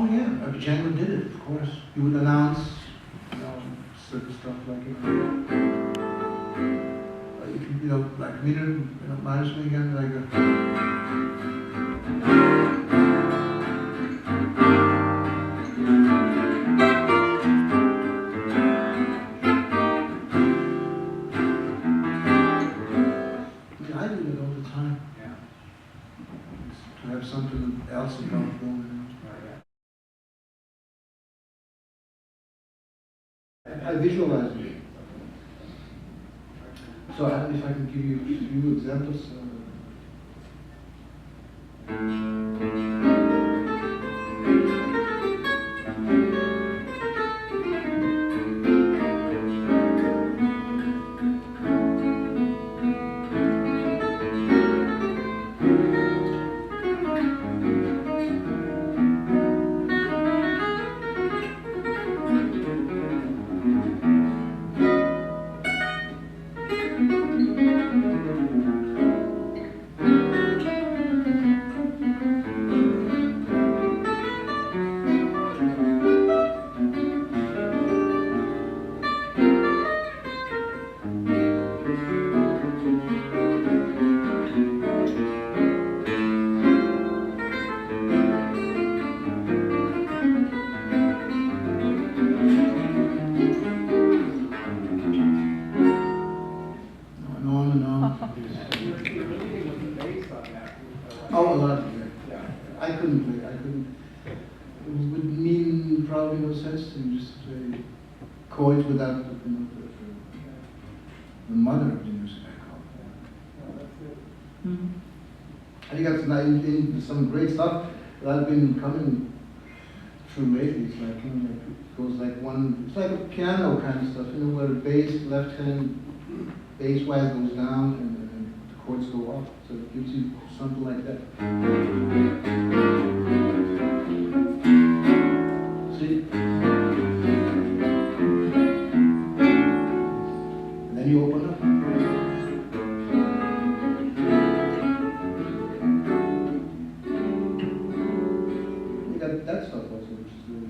Oh yeah, Django did it, of course. He would announce, certain stuff like like meter, minus me again, like I do it all the time. Yeah. To have something else about going. I visualize it. So if I can give you a few examples. Oh, a lot of it. Yeah. I couldn't play. It would mean probably no sense to just play chords without the mother of the music, I call it. Well, that's good. I think that's some great stuff that I've been coming through lately. It's like, it goes like it's like a piano kind of stuff, where the bass, left hand bass wire goes down and the chords go up. So it gives you something like that. See? And then you open up. You got that stuff also, which is really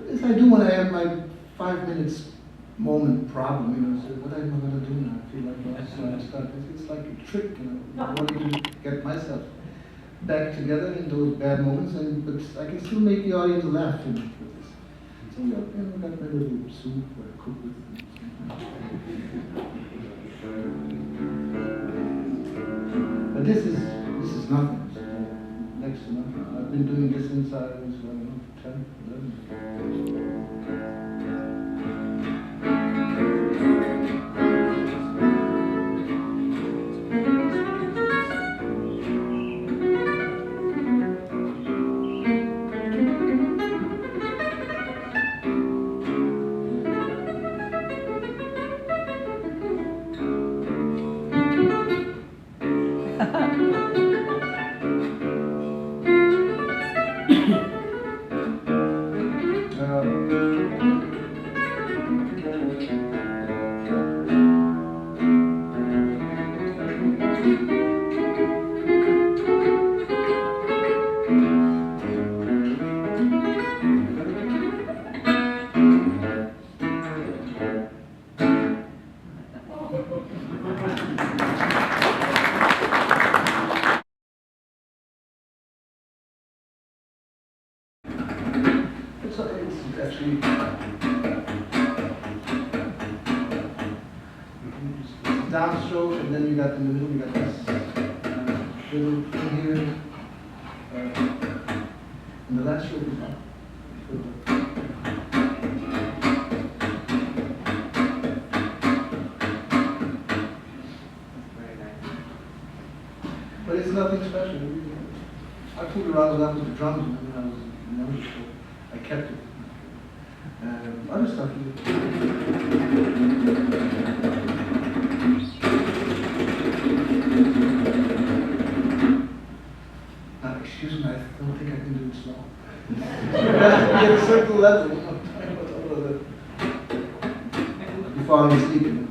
This I do when I have my 5 minutes moment problem, so what am I going to do now? I feel like lost, so I start. It's like a trick, I want to get myself back together in those bad moments, but I can still make the audience laugh with this. So I got my little soup or cook with. But this is nothing. It's next to nothing. I've been doing this since I was, 10, 11. It's actually downstroke, and then you got in the middle, you got this little thing here, and the last stroke is up. nothing special. I fooled around with that with the drums when I was younger, so I kept it. Other stuff. Excuse me, I don't think I can do it slow. At a certain level, you know, you're falling asleep. You know.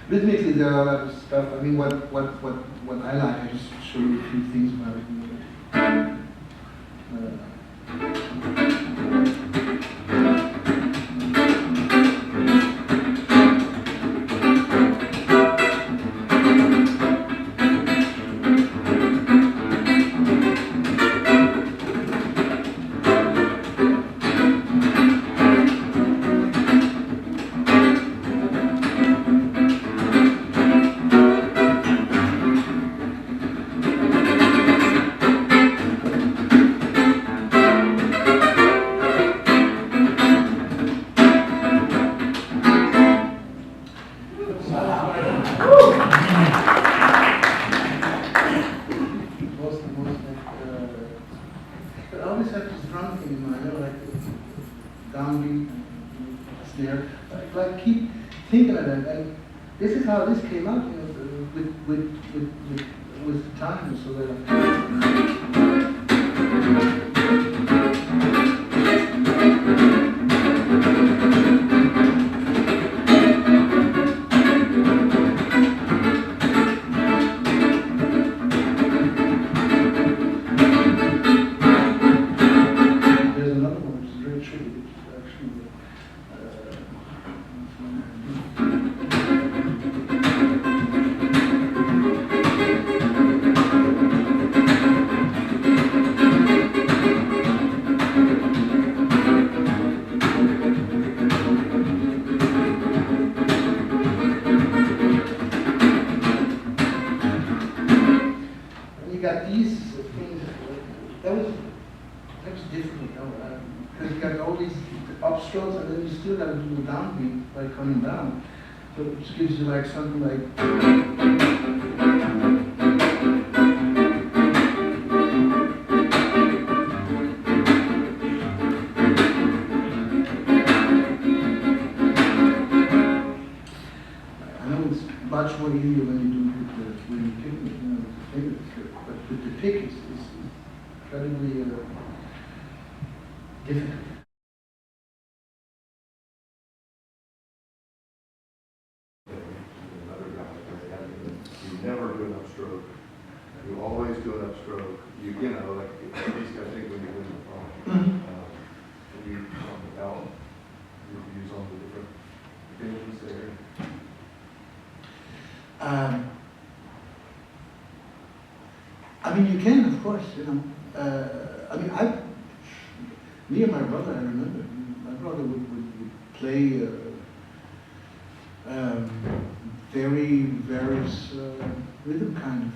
Rhythmically, there are a lot of stuff. I mean, what I like, I just show you a few things about it. This is how this came out, you know, with time, so that. There's another one which is very tricky, which is actually. Got these things. That was difficult, because you got all these upstrokes, and then you still got to do the downbeat by coming down. So it just gives you like something like. I know it's much more easier when you do it when you pick it, you know, with the fingers. But with the pick, it's incredibly difficult. You never do an upstroke. You always do an upstroke. You know, like at least I think when you win the phone, you use on the album, you use on the different things there. I mean, you can, of course, you know. I mean, me and my brother, I remember, my brother would play very various rhythm kind of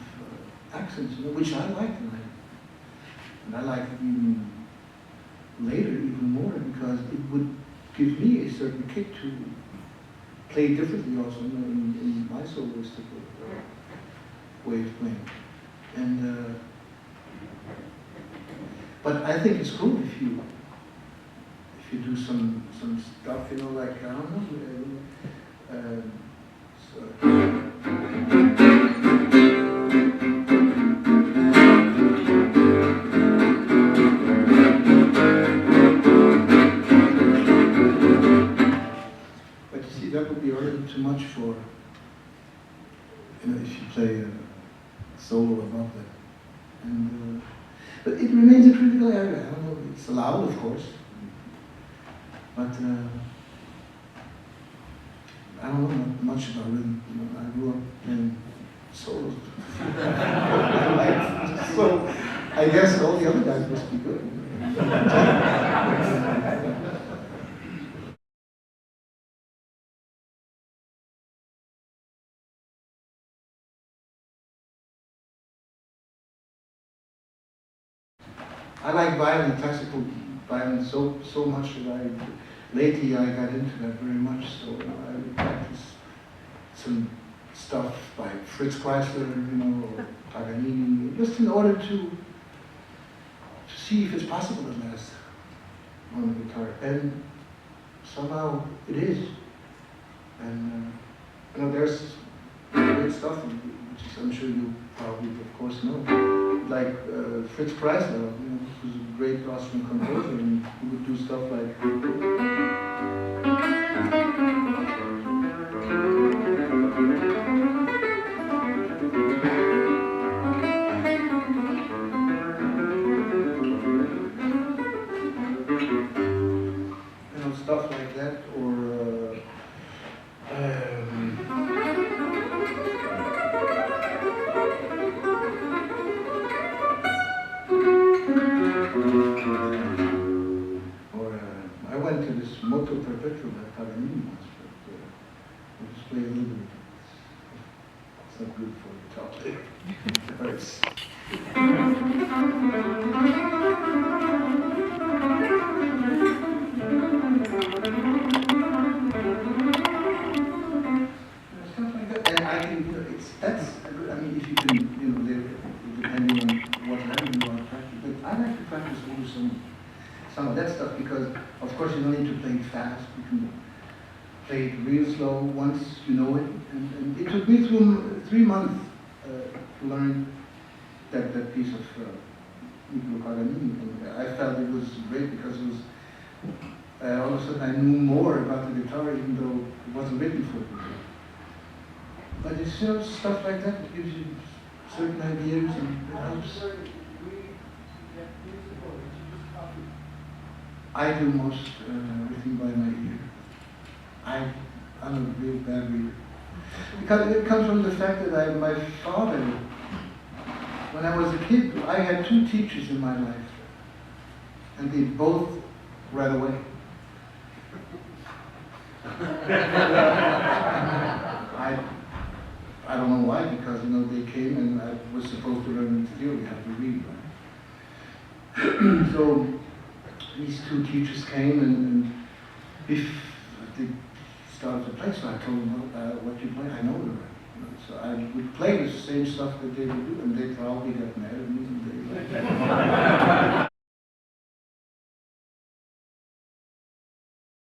accents, you know, which I liked, and I liked even later even more, because it would give me a certain kick to play differently also, you know, in my soloistic way of playing. And but I think it's cool if you do some stuff, you know, like I don't know. But you see, that would be a little too much for, you know, if you play a solo above that. And but it remains a critical area. I don't know. It's allowed, of course, but I don't know much about rhythm. You know, I grew up playing solos, so I guess all the other guys must be good. I like violin, classical violin, so much that lately I got into that very much, so I would practice some stuff by Fritz Kreisler, or Paganini, just in order to see if it's possible at last on the guitar. And somehow it is. And there's great stuff, which is, I'm sure you probably, of course, know. Like Fritz Kreisler, who's a great Austrian composer, and he would do stuff like. Stuff like that, or I went to this Moto Perpetuo by Paganini once, but I'll just play a little bit. It's not good for the top there. It hurts. Stuff like that. And I think if you can, depending on what level you want to practice. But I like to practice also some of that stuff because, of course, you don't need to play it fast. You can play it real slow once you know it. And it took me through 3 months to learn that piece of Niccolo Paganini. And I felt it was great because it was. All of a sudden I knew more about the guitar even though it wasn't written for it. But it's stuff like that that gives you certain ideas and it helps. I do most everything by my ear. I'm a real bad reader. Because it comes from the fact that my father, when I was a kid, I had 2 teachers in my life. And they both ran away. I don't know why, because they came and I was supposed to learn in theory how to read, right? So these 2 teachers came and if they started to play, so I told them, what you play, I know the right. So I would play the same stuff that they would do, and they probably got mad at me.